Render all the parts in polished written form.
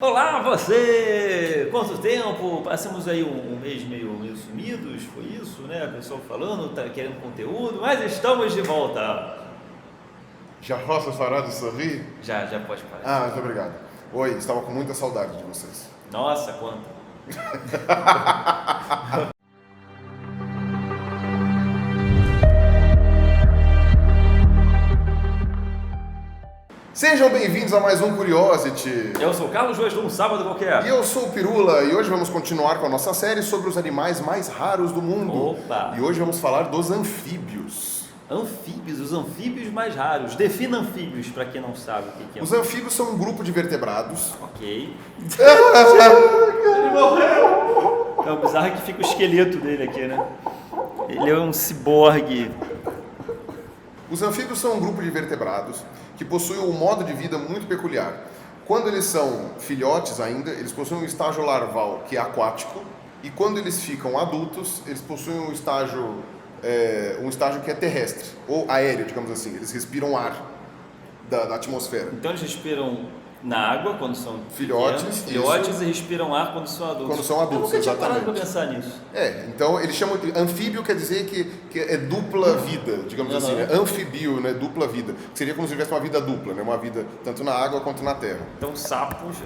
Olá, você! Quanto tempo? Passamos aí um mês meio sumidos, foi isso, né? O pessoal falando, tá querendo conteúdo, mas estamos de volta! Já posso parar de sorrir? Já pode parar. Muito obrigado. Oi, estava com muita saudade de vocês. Nossa, quanto! Sejam bem-vindos a mais um Curiosity. Eu sou o Carlos Ruas de um sábado qualquer. E eu sou o Pirula, e hoje vamos continuar com a nossa série sobre os animais mais raros do mundo. Opa! E hoje vamos falar dos anfíbios. Anfíbios, os anfíbios mais raros. Defina anfíbios, para quem não sabe o que é. Os anfíbios são um grupo de vertebrados. Ok. Ele morreu! É o bizarro que fica o esqueleto dele aqui, né? Ele é um ciborgue. Os anfíbios são um grupo de vertebrados que possuem um modo de vida muito peculiar. Quando eles são filhotes ainda, eles possuem um estágio larval que é aquático, e quando eles ficam adultos, eles possuem um estágio que é terrestre, ou aéreo, digamos assim. Eles respiram ar da atmosfera. Então eles respiram na água quando são Filhotes, filhotes e respiram ar quando são adultos. Quando são adultos, eu nunca tinha exatamente. parado pra pensar nisso. Então eles chamam de anfíbio, quer dizer que é dupla vida, digamos assim, né? Anfibio, né? Dupla vida. Seria como se tivesse uma vida dupla, né? Uma vida tanto na água quanto na terra. Então sapos,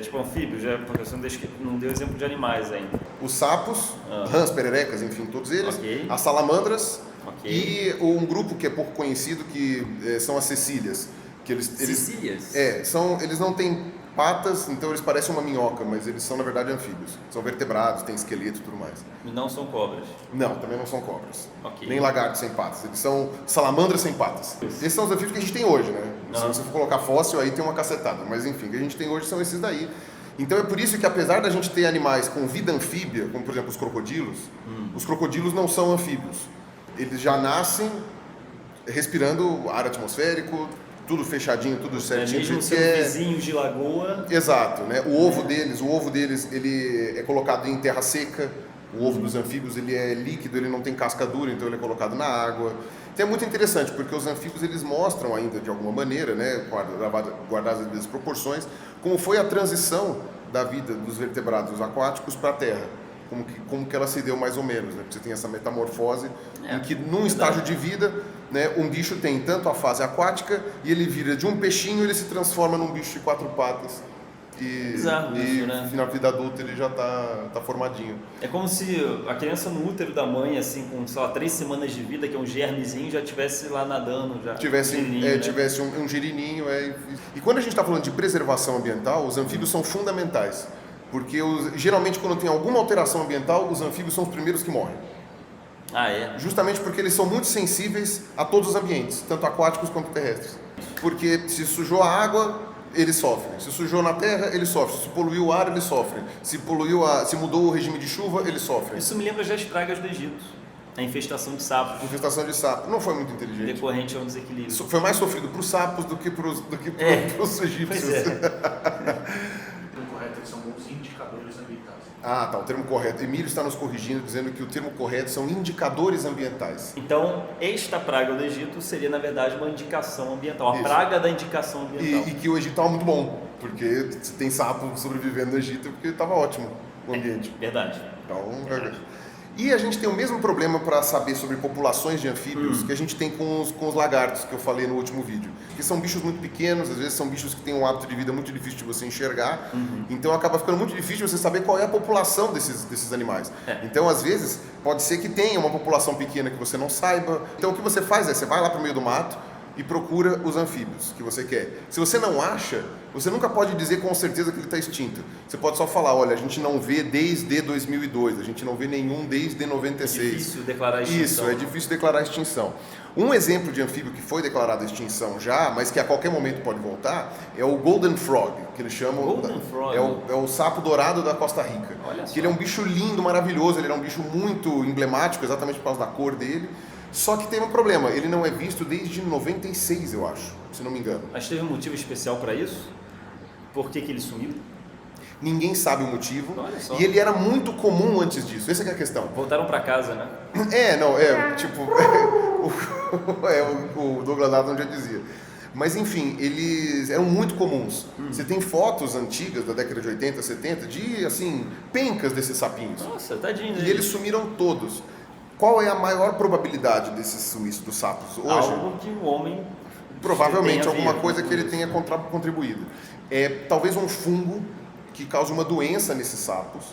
tipo anfíbios, porque você não deu exemplo de animais ainda. Os sapos, rãs, pererecas, enfim, todos eles. Ok. As salamandras. Ok. E um grupo que é pouco conhecido, que são as cecílias. Cecílias? Eles não têm patas, então eles parecem uma minhoca, mas eles são na verdade anfíbios. São vertebrados, têm esqueleto e tudo mais. E não são cobras? Não, também não são cobras. Ok. Nem lagartos sem patas. Eles são salamandras sem patas. Esses são os anfíbios que a gente tem hoje, né? Se você for colocar fóssil, aí tem uma cacetada. Mas enfim, o que a gente tem hoje são esses daí. Então é por isso que apesar da gente ter animais com vida anfíbia, como por exemplo os crocodilos não são anfíbios. Eles já nascem respirando ar atmosférico, tudo fechadinho, tudo certinho. Mesmo sendo vizinhos de lagoa. Exato, né? O ovo deles, ele é colocado em terra seca. O ovo dos anfíbios, ele é líquido, ele não tem casca dura, então ele é colocado na água. Então é muito interessante, porque os anfíbios, eles mostram ainda, de alguma maneira, né, guardadas as devidas proporções, como foi a transição da vida dos vertebrados aquáticos para a terra. Como que ela se deu mais ou menos, né? Porque você tem essa metamorfose em que num estágio de vida, né, um bicho tem tanto a fase aquática e ele vira de um peixinho, ele se transforma num bicho de 4 patas Bizarro isso, né? Na vida adulta ele já tá formadinho. É como se a criança no útero da mãe, assim, com, sei lá, 3 semanas de vida, que é um germezinho, já estivesse lá nadando, já. Tivesse um girininho. E quando a gente está falando de preservação ambiental, os anfíbios são fundamentais. Porque geralmente quando tem alguma alteração ambiental, os anfíbios são os primeiros que morrem. Ah, é? Justamente porque eles são muito sensíveis a todos os ambientes, tanto aquáticos quanto terrestres. Porque se sujou a água, eles sofrem. Se sujou na terra, eles sofrem. Se poluiu o ar, eles sofrem. Se mudou o regime de chuva, eles sofrem. Isso me lembra das pragas do Egito. A infestação de sapos. Infestação de sapo. Não foi muito inteligente. Decorrente a um desequilíbrio. Foi mais sofrido para os sapos do que para os egípcios. Pois é. Correto, eles são bons indicadores ambientais. O termo correto. Emílio está nos corrigindo, dizendo que o termo correto são indicadores ambientais. Então, esta praga do Egito seria, na verdade, uma indicação ambiental. A praga da indicação ambiental. E que o Egito estava muito bom, porque tem sapo sobrevivendo no Egito, porque estava ótimo o ambiente. Verdade. Então, E a gente tem o mesmo problema para saber sobre populações de anfíbios que a gente tem com os lagartos, que eu falei no último vídeo. Que são bichos muito pequenos, às vezes são bichos que têm um hábito de vida muito difícil de você enxergar. Então acaba ficando muito difícil você saber qual é a população desses animais. Então, às vezes, pode ser que tenha uma população pequena que você não saiba. Então o que você faz você vai lá para o meio do mato e procura os anfíbios que você quer. Se você não acha, você nunca pode dizer com certeza que ele está extinto. Você pode só falar, olha, a gente não vê desde 2002, a gente não vê nenhum desde 96. É difícil declarar extinção. Isso, é difícil declarar extinção. Um exemplo de anfíbio que foi declarado extinção já, mas que a qualquer momento pode voltar, é o Golden Frog, que eles chamam... Golden Frog? É o sapo dourado da Costa Rica. Olha só. Que ele é um bicho lindo, maravilhoso, ele é um bicho muito emblemático, exatamente por causa da cor dele. Só que tem um problema, ele não é visto desde 96, eu acho, se não me engano. Mas teve um motivo especial para isso? Por que ele sumiu? Ninguém sabe o motivo. Olha só. E ele era muito comum antes disso, essa é a questão. Voltaram para casa, né? O Douglas Adams já dizia. Mas enfim, eles eram muito comuns. Você tem fotos antigas da década de 80, 70 de, assim, pencas desses sapinhos. Nossa, tadinho. E eles sumiram todos. Qual é a maior probabilidade desse sumiço dos sapos hoje? Algo que o homem... Provavelmente tenha alguma visto, coisa que ele tenha contribuído. Talvez um fungo que cause uma doença nesses sapos.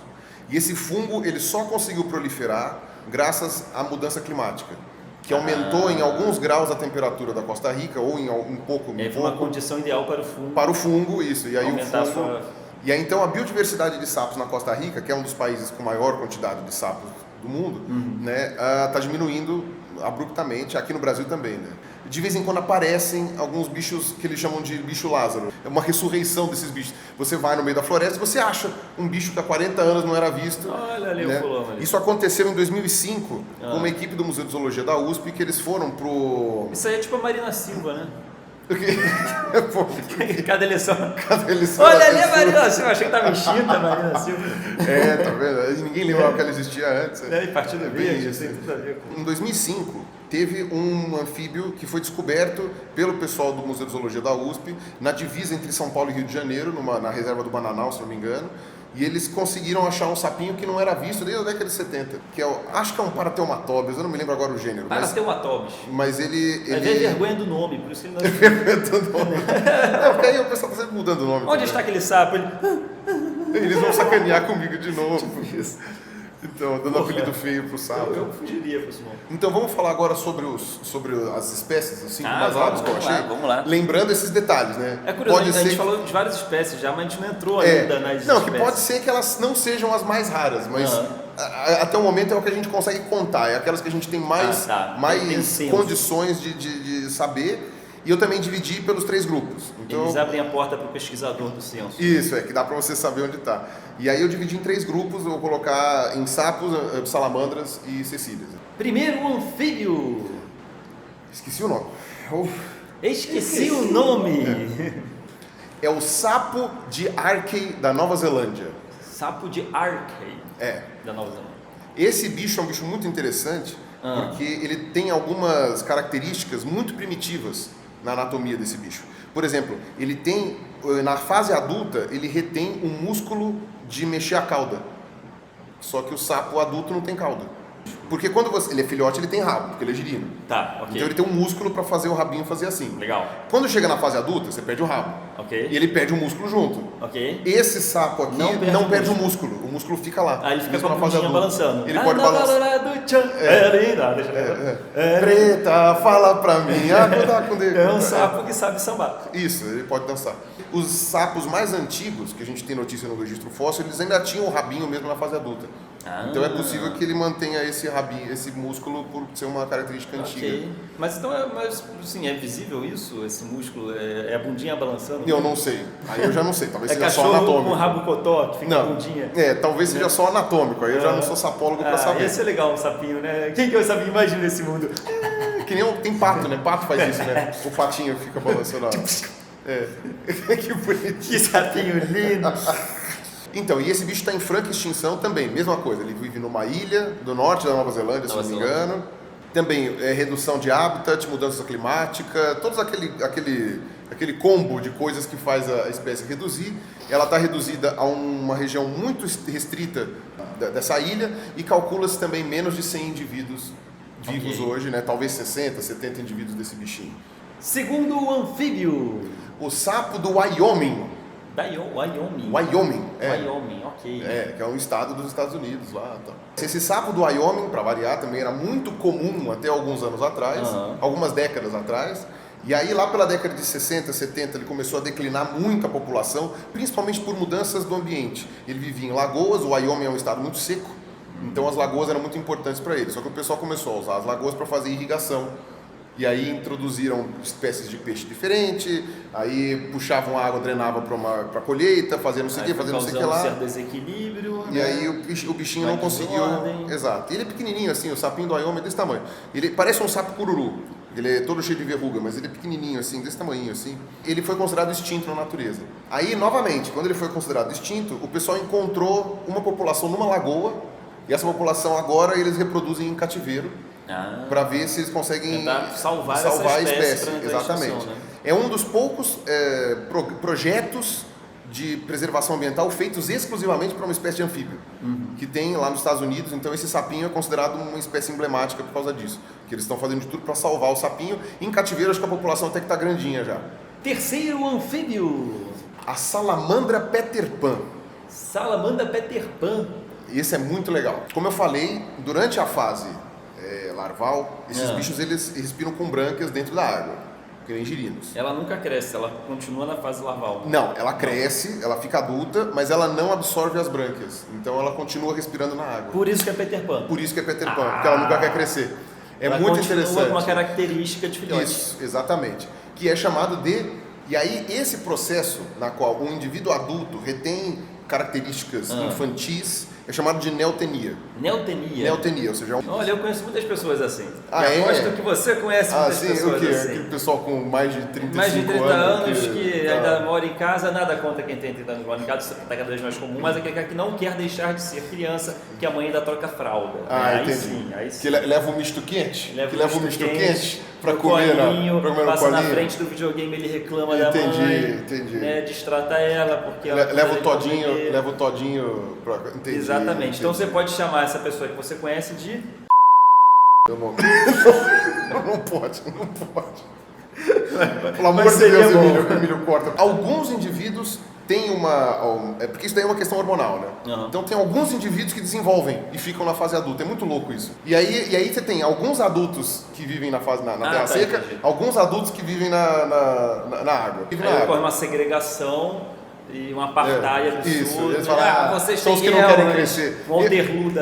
E esse fungo ele só conseguiu proliferar graças à mudança climática, que aumentou em alguns graus a temperatura da Costa Rica, ou em um pouco... Foi uma condição ideal para o fungo. Para o fungo, isso. E aí aumentar o fungo... E aí então a biodiversidade de sapos na Costa Rica, que é um dos países com maior quantidade de sapos do mundo, né, está diminuindo abruptamente, aqui no Brasil também, né? De vez em quando aparecem alguns bichos que eles chamam de bicho Lázaro. É uma ressurreição desses bichos. Você vai no meio da floresta e você acha um bicho que há 40 anos não era visto. Olha ali, né? o fulano ali. Isso aconteceu em 2005 com uma equipe do Museu de Zoologia da USP, que eles foram pro... Isso aí é tipo a Marina Silva, né? Pô, Cada eleição. Olha ali a Marina Silva, achei que estava extinta a Marina Silva. Tá vendo? Ninguém lembrava que ela existia antes. E Partido Verde, isso tem tudo a ver com... Em 2005, teve um anfíbio que foi descoberto pelo pessoal do Museu de Zoologia da USP, na divisa entre São Paulo e Rio de Janeiro, na reserva do Bananal, se não me engano. E eles conseguiram achar um sapinho que não era visto desde a década de 70, que acho que é um Parateumatobius, eu não me lembro agora o gênero. Parateumatobius. Mas ele... É vergonha do nome, por isso que ele não... vergonha do nome. Porque aí o pessoal está sempre mudando o nome. Onde está aquele sapo? Eles vão sacanear comigo de novo. Tipo isso. Então, dando apelido feio pro sapo. Eu fugiria para esse nome. Então vamos falar agora sobre as espécies, os 5 mais raros que eu achei. Vamos lá. Lembrando esses detalhes, né? É curioso, pode a gente ser falou de várias espécies já, mas a gente não entrou ainda nas espécies. Não, que pode ser que elas não sejam as mais raras, mas até o momento é o que a gente consegue contar. É aquelas que a gente tem mais condições de saber. E eu também dividi pelos 3 grupos. Então, eles abrem a porta para o pesquisador do censo. Isso, que dá para você saber onde está. E aí eu dividi em 3 grupos, eu vou colocar em sapos, salamandras e cecílias. Primeiro, o anfíbio. Esqueci o nome. Esqueci o nome. É o sapo de Arkey da Nova Zelândia. Sapo de Arkey. Da Nova Zelândia. Esse bicho é um bicho muito interessante, porque ele tem algumas características muito primitivas na anatomia desse bicho. Por exemplo, ele tem, na fase adulta, ele retém um músculo de mexer a cauda. Só que o sapo adulto não tem cauda. Porque quando ele é filhote, ele tem rabo, porque ele é girino. Tá, ok. Então ele tem um músculo para fazer o rabinho fazer assim. Legal. Quando chega na fase adulta, você perde o rabo. Ok. E ele perde o músculo junto. Ok. Esse sapo aqui não perde o músculo. O músculo fica lá. Aí ele fica com a na fase bundinha adulta. balançando. Ele pode balançar. Preta, fala pra mim. É um sapo que sabe sambar. Isso, ele pode dançar. Os sapos mais antigos, que a gente tem notícia no registro fóssil, eles ainda tinham o rabinho mesmo na fase adulta. Então é possível que ele mantenha esse rabinho, esse músculo, por ser uma característica antiga. Mas então assim, é visível isso? Esse músculo? É a bundinha balançando? Eu não sei. Aí eu já não sei. Talvez seja só cachorro anatômico. com rabo cotó, que fica a bundinha. Talvez seja só anatômico. Aí eu já não sou sapólogo pra saber. Ia ser legal um sapinho, né? Quem que é o sapinho? Imagina nesse mundo. Que nem tem pato, né? Pato faz isso, né? O patinho fica balançando. Que bonitinho. Que sapinho lindo. Então, e esse bicho está em franca extinção também, mesma coisa, ele vive numa ilha do norte da Nova Zelândia, se não me engano. Também redução de habitat, mudança climática, todo aquele combo de coisas que faz a espécie reduzir. Ela está reduzida a uma região muito restrita dessa ilha e calcula-se também menos de 100 indivíduos vivos hoje, né? Talvez 60, 70 indivíduos desse bichinho. Segundo o anfíbio. O sapo do Wyoming. Wyoming. Wyoming, ok. Que é um estado dos Estados Unidos lá. Tá. Esse sapo do Wyoming, para variar, também era muito comum até alguns anos atrás, algumas décadas atrás. E aí lá pela década de 60, 70, ele começou a declinar muito a população, principalmente por mudanças do ambiente. Ele vivia em lagoas, o Wyoming é um estado muito seco, então as lagoas eram muito importantes para ele. Só que o pessoal começou a usar as lagoas para fazer irrigação. E aí introduziram espécies de peixe diferentes, aí puxavam água, drenava para colheita, fazia não sei o que, fazia não sei o que lá. Certo desequilíbrio. E aí o bichinho não conseguiu. Exato. E ele é pequenininho assim, o sapinho do Wyoming é desse tamanho. Ele parece um sapo cururu. Ele é todo cheio de verruga, mas ele é pequenininho assim, desse tamanho assim. Ele foi considerado extinto na natureza. Aí, novamente, quando ele foi considerado extinto, o pessoal encontrou uma população numa lagoa, e essa população agora eles reproduzem em cativeiro. Para ver se eles conseguem salvar a espécie. Exatamente. Né? É um dos poucos projetos de preservação ambiental feitos exclusivamente para uma espécie de anfíbio, que tem lá nos Estados Unidos. Então esse sapinho é considerado uma espécie emblemática por causa disso, que eles estão fazendo de tudo para salvar o sapinho. Em cativeiro acho que a população até que está grandinha já. Terceiro anfíbio. A salamandra Peter Pan. Salamandra Peter Pan. Esse é muito legal. Como eu falei, durante a fase larval, esses bichos eles respiram com brânquias dentro da água, que nem girinos. Ela nunca cresce, ela continua na fase larval. Não, ela cresce, ela fica adulta, mas ela não absorve as brânquias. Então ela continua respirando na água. Por isso que é Peter Pan. Por isso que é Peter Pan, porque ela nunca quer crescer. É ela muito continua interessante. com uma característica de filhote. Isso, exatamente. Que é chamado de... E aí, esse processo na qual um indivíduo adulto retém características infantis é chamado de neotenia. Neotenia? Neotenia, ou seja... Olha, eu conheço muitas pessoas assim. É? Aposto que você conhece muitas pessoas o quê? assim. Aquele pessoal com mais de 35 Mais de 30 anos que tá. ainda mora em casa, nada contra quem tem 30 anos mora em casa, isso está cada vez mais comum, mas aquele cara que não quer deixar de ser criança, que a mãe ainda troca fralda. Aí entendi. Sim, aí sim. Que leva um misto quente? Leva um misto quente pra comer, pra comer passa no na colinho. frente do videogame, ele reclama da mãe. Entendi. Né, distrata ela, porque ela Leva o todinho pra... Entendi. Exatamente. Então você pode chamar essa pessoa que você conhece de... Eu não... não pode. Pelo amor de Deus, Emílio, corta. Alguns indivíduos têm uma... porque isso daí é uma questão hormonal, né? Então tem alguns indivíduos que desenvolvem e ficam na fase adulta. É muito louco isso. E aí você tem alguns adultos que vivem na terra seca, alguns adultos que vivem na água. Aí ocorre uma segregação e uma apartheid absurda. Isso, eles falam, vocês são os que têm não querem crescer.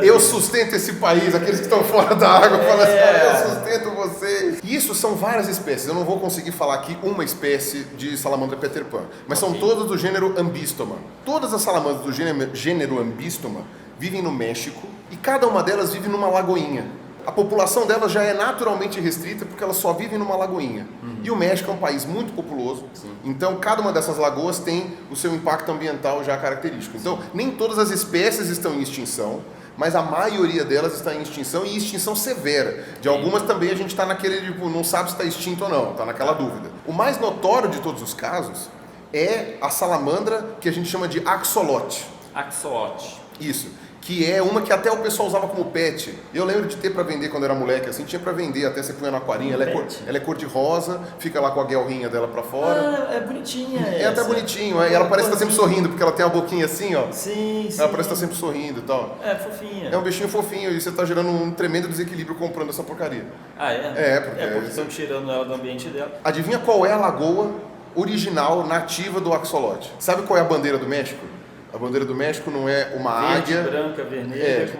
Eu sustento esse país, aqueles que estão fora da água falam assim, eu sustento vocês. Isso são várias espécies, eu não vou conseguir falar aqui uma espécie de salamandra Peter Pan, mas são todas do gênero Ambystoma. Todas as salamandras do gênero Ambystoma vivem no México e cada uma delas vive numa lagoinha. A população delas já é naturalmente restrita porque elas só vivem numa lagoinha. E o México é um país muito populoso, então cada uma dessas lagoas tem o seu impacto ambiental já característico. Então nem todas as espécies estão em extinção, mas a maioria delas está em extinção e extinção severa. De algumas também a gente está naquele, tipo, não sabe se está extinto ou não, está naquela dúvida. O mais notório de todos os casos é a salamandra que a gente chama de axolote. Axolote. Isso. Que é uma que até o pessoal usava como pet. Eu lembro de ter para vender quando eu era moleque, assim, tinha para vender, até você punha no aquarinho. Ela é cor de rosa, fica lá com a guelrinha dela para fora. É bonitinha. É até bonitinho, e ela parece estar sempre sorrindo, porque ela tem a boquinha assim, ó. Sim. Ela parece estar sempre sorrindo e tal. É, fofinha. É um bichinho fofinho e você tá gerando um tremendo desequilíbrio comprando essa porcaria. Porque estão tirando ela do ambiente dela. Adivinha qual é a lagoa original, nativa do axolote? Sabe qual é a bandeira do México? A bandeira do México não é uma Verde, águia... branca, vermelha,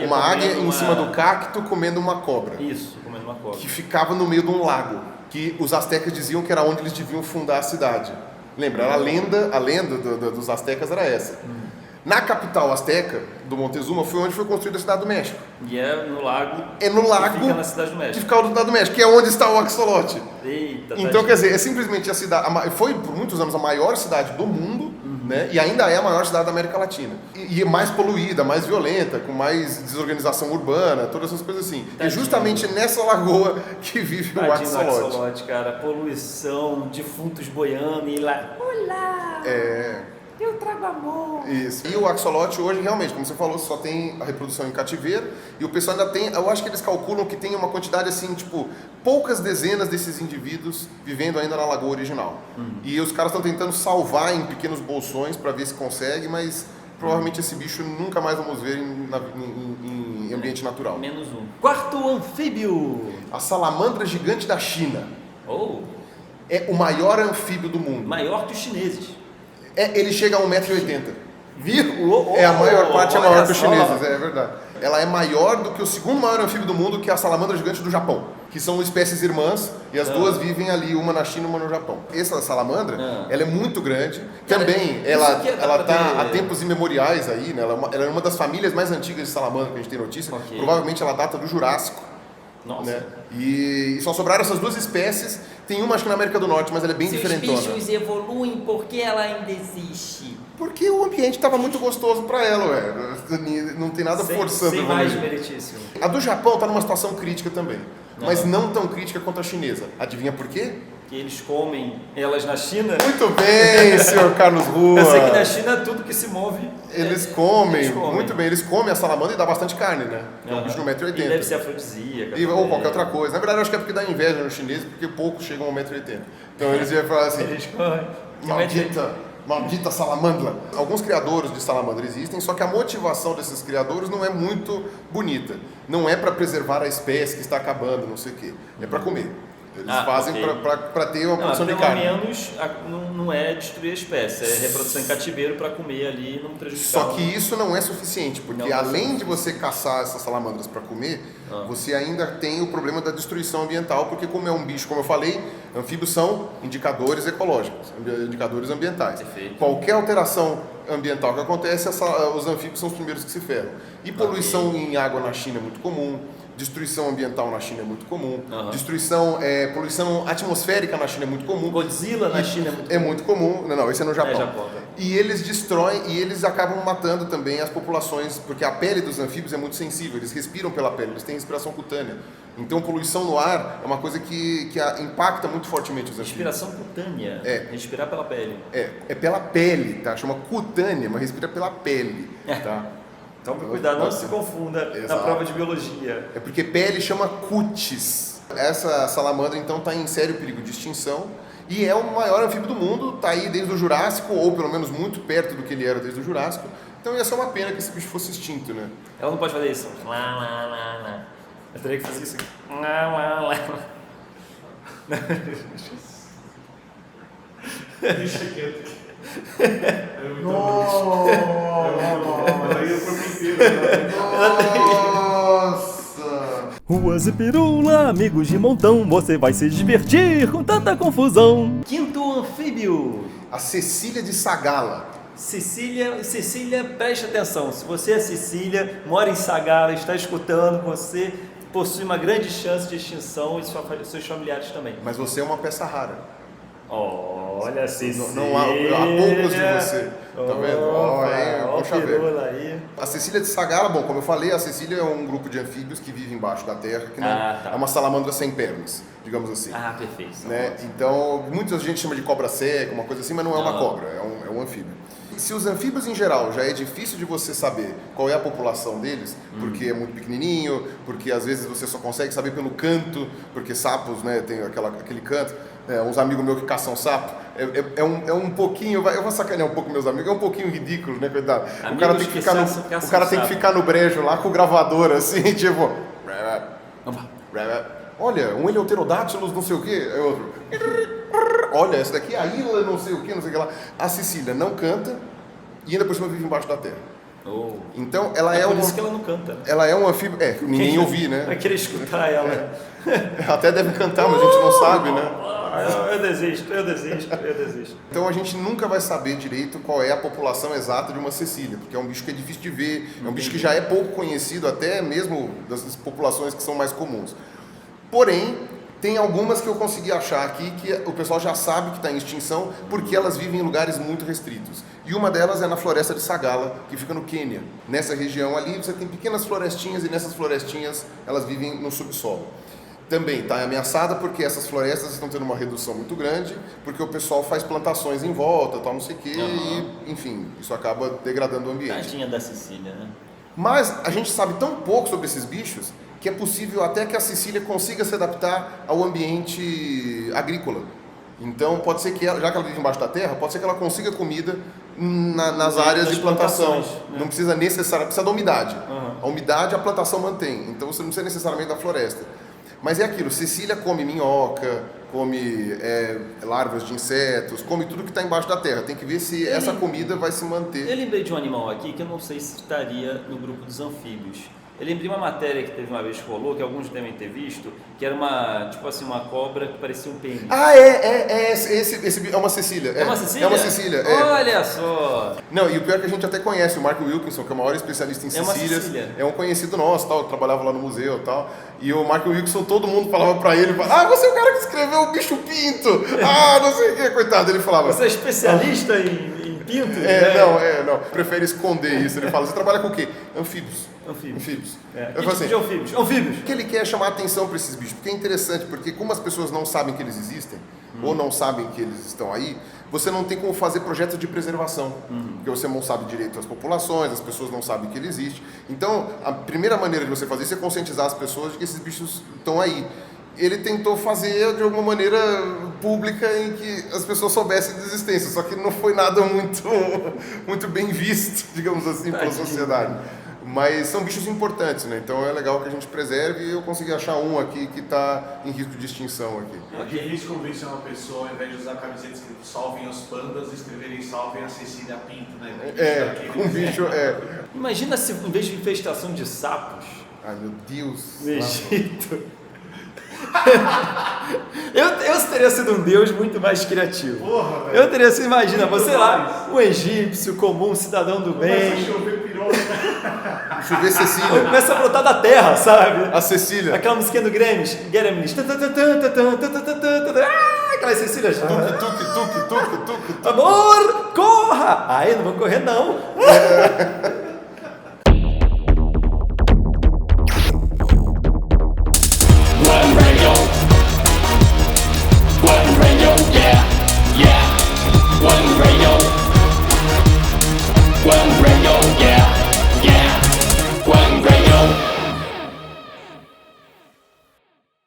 uma águia em cima do cacto comendo uma cobra. Isso, comendo uma cobra. Que ficava no meio de um lago, que os astecas diziam que era onde eles deviam fundar a cidade. Lembra? A lenda dos astecas era essa. Na capital asteca, do Montezuma, foi onde foi construída a cidade do México. E é no lago que fica na cidade do México. Que fica na cidade do México, que é onde está o axolote. Eita, então, quer dizer, é simplesmente a cidade... Foi por muitos anos a maior cidade do mundo, né? E ainda é a maior cidade da América Latina. E é mais poluída, mais violenta, com mais desorganização urbana, todas essas coisas assim. Tadinho. É justamente nessa lagoa que vive o axolote. Cara, poluição, defuntos boiando e lá... Olá! Eu trago amor. Isso. E o axolote hoje, realmente, como você falou, só tem a reprodução em cativeiro. E o pessoal ainda tem, eu acho que eles calculam que tem uma quantidade assim, tipo, poucas dezenas desses indivíduos vivendo ainda na lagoa original. E os caras estão tentando salvar em pequenos bolsões para ver se consegue, mas provavelmente esse bicho nunca mais vamos ver em ambiente natural. Menos um. Quarto anfíbio. A salamandra gigante da China. É o maior anfíbio do mundo. Maior que os chineses. Ele chega a 1,80 m. Viu? A maior parte é maior que os chineses, é verdade. Ela é maior do que o segundo maior anfíbio do mundo, que é a salamandra gigante do Japão. Que são espécies irmãs, e as duas vivem ali, uma na China e uma no Japão. Essa salamandra, ela é muito grande. Também, ela está há tempos imemoriais aí, né? Ela é uma das famílias mais antigas de salamandra que a gente tem notícia. Provavelmente ela data do Jurássico. Nossa. Né? E só sobraram essas duas espécies. Tem uma, acho que na América do Norte, mas ela é bem diferentona. Os bichos evoluem, por que ela ainda existe? Porque o ambiente estava muito gostoso para ela, ué. Não tem nada forçando. Sem mais meritíssimo. A do Japão está numa situação crítica também. Mas não tão crítica quanto a chinesa. Adivinha por quê? que eles comem elas na China. Muito bem, senhor Carlos Rua. Eu sei que na China tudo que se move... Eles comem, eles comem. muito bem, eles comem a salamandra e dá bastante carne, né? É um bicho de 1,80 m. E deve ser afrodisíaca. Ou qualquer outra coisa. Na verdade, eu acho que é porque dá inveja nos chineses, porque poucos chegam a 1,80 m. Então eles iam falar assim, Eles comem. maldita salamandra. Alguns criadores de salamandra existem, só que a motivação desses criadores não é muito bonita. Não é para preservar a espécie que está acabando, não sei o quê. É para comer. Eles fazem para ter uma produção de carne. Pelo menos não é destruir a espécie, é reprodução em cativeiro para comer ali e não prejudicar. Só que isso não é suficiente, porque além de você caçar essas salamandras para comer, você ainda tem o problema da destruição ambiental, porque como é um bicho, como eu falei, anfíbios são indicadores ecológicos, indicadores ambientais. Perfeito. Qualquer alteração ambiental que acontece, os anfíbios são os primeiros que se ferram. E poluição em água na China é muito comum. Destruição ambiental na China é muito comum. Poluição atmosférica na China é muito comum. Godzilla na China é muito comum. Não, esse é no Japão. É Japão, né? E eles destroem e eles acabam matando também as populações, porque a pele dos anfíbios é muito sensível, eles respiram pela pele, eles têm respiração cutânea. Então poluição no ar é uma coisa que impacta muito fortemente os anfíbios. Respiração cutânea. Respirar pela pele. É pela pele, tá? Chama cutânea, mas respira pela pele, tá? Então, cuidado, não se confunda na prova de biologia. É porque pele chama cutis. Essa salamandra, então, está em sério perigo de extinção e é o maior anfíbio do mundo, está aí desde o Jurássico, ou pelo menos muito perto do que ele era desde o Jurássico. Então ia ser uma pena que esse bicho fosse extinto, né? Ela não pode fazer isso. Eu teria que fazer isso aqui. Nossa! Ruas e Pirula, amigos de montão, você vai se divertir com tanta confusão. Quinto anfíbio. A Cecília de Sagala. Cecília, preste atenção. Se você é Cecília, mora em Sagala, está escutando, você possui uma grande chance de extinção e seus familiares também. Mas você é uma peça rara. Olha, Cecília. Não há poucos de você. Tá vendo? Aí. A Cecília de Sagala, bom, como eu falei, a Cecília é um grupo de anfíbios que vive embaixo da terra, que é uma salamandra sem pernas, digamos assim. Ah, perfeito. Né? Então, muita gente chama de cobra cega, uma coisa assim, mas não é uma cobra, é um anfíbio. Se os anfíbios em geral já é difícil de você saber qual é a população deles, porque é muito pequenininho, porque às vezes você só consegue saber pelo canto, porque sapos, né, tem aquele canto. Uns amigos meus que caçam sapo, é um pouquinho, eu vou sacanear um pouco meus amigos, é um pouquinho ridículo, né, coitado? O cara tem que ficar no brejo lá com o gravador, assim, tipo... Olha, um Eleuterodactylus não sei o quê, é outro... Olha, essa daqui é a Ilha não sei o quê, não sei o que lá. A Cecília não canta e ainda por cima vive embaixo da terra. Então ela é por isso que ela não canta. Ela é um anfíbio... ninguém ouvir, né? Vai querer escutar ela. Até deve cantar, mas a gente não sabe, né? Eu desisto. Então a gente nunca vai saber direito qual é a população exata de uma Cecília, porque é um bicho que é difícil de ver, é um bicho que já é pouco conhecido, até mesmo das populações que são mais comuns. Porém, tem algumas que eu consegui achar aqui que o pessoal já sabe que está em extinção porque elas vivem em lugares muito restritos. E uma delas é na floresta de Sagala, que fica no Quênia. Nessa região ali você tem pequenas florestinhas e nessas florestinhas elas vivem no subsolo. Também está ameaçada porque essas florestas estão tendo uma redução muito grande, porque o pessoal faz plantações em volta, tal, não sei o quê, e, enfim, isso acaba degradando o ambiente. Tadinha da Cecília, né? Mas a gente sabe tão pouco sobre esses bichos que é possível até que a Cecília consiga se adaptar ao ambiente agrícola. Então pode ser que ela, já que ela vive embaixo da terra, pode ser que ela consiga comida nas áreas de plantação. Né? Não precisa necessariamente, precisa da umidade. A umidade a plantação mantém, então você não precisa necessariamente da floresta. Mas é aquilo, Cecília come minhoca, come larvas de insetos, come tudo que está embaixo da terra. Tem que ver se essa comida vai se manter. Eu lembrei de um animal aqui que eu não sei se estaria no grupo dos anfíbios. Eu lembrei uma matéria que teve uma vez que rolou, que alguns devem ter visto, que era uma cobra que parecia um pênis. Esse é uma Cecília. É uma Cecília? É uma Cecília. Olha só! Não, e o pior é que a gente até conhece, o Mark Wilkinson, que é o maior especialista em Cecílias. É um conhecido nosso, tal, trabalhava lá no museu e tal. E o Mark Wilkinson, todo mundo falava pra ele, você é o cara que escreveu o bicho pinto! Não sei o que, coitado, ele falava. Você é especialista em pinto? Não, prefere esconder isso. Ele fala, você trabalha com o quê? Anfíbios. Anfíbios. Eu falo assim, de anfíbios? Anfíbios! O que ele quer é chamar a atenção para esses bichos, porque é interessante, porque como as pessoas não sabem que eles existem, ou não sabem que eles estão aí, você não tem como fazer projetos de preservação, porque você não sabe direito as populações, as pessoas não sabem que ele existe. Então, a primeira maneira de você fazer isso é conscientizar as pessoas de que esses bichos estão aí. Ele tentou fazer de alguma maneira pública em que as pessoas soubessem da existência, só que não foi nada muito bem visto, digamos assim, pela sociedade. Mas são bichos importantes, né? Então é legal que a gente preserve, e eu consegui achar um aqui que está em risco de extinção aqui. É difícil convencer uma pessoa, ao invés de usar camiseta escrito salvem os pandas, escreverem salvem a Cecília Pinto, né? Um bicho, Imagina se em vez de infestação de sapos Ai, meu Deus. no Egito... eu teria sido um deus muito mais criativo. Porra, velho. Eu teria sido, imagina, você lá, um egípcio comum, um cidadão do Começa a bem. chover piroca. Chover Cecília. Começa a brotar da terra, sabe? A Cecília. Aquela musiquinha do Gremlins. Aquelas Cecílias. Tuque. Amor, corra! Aí, não vou correr não.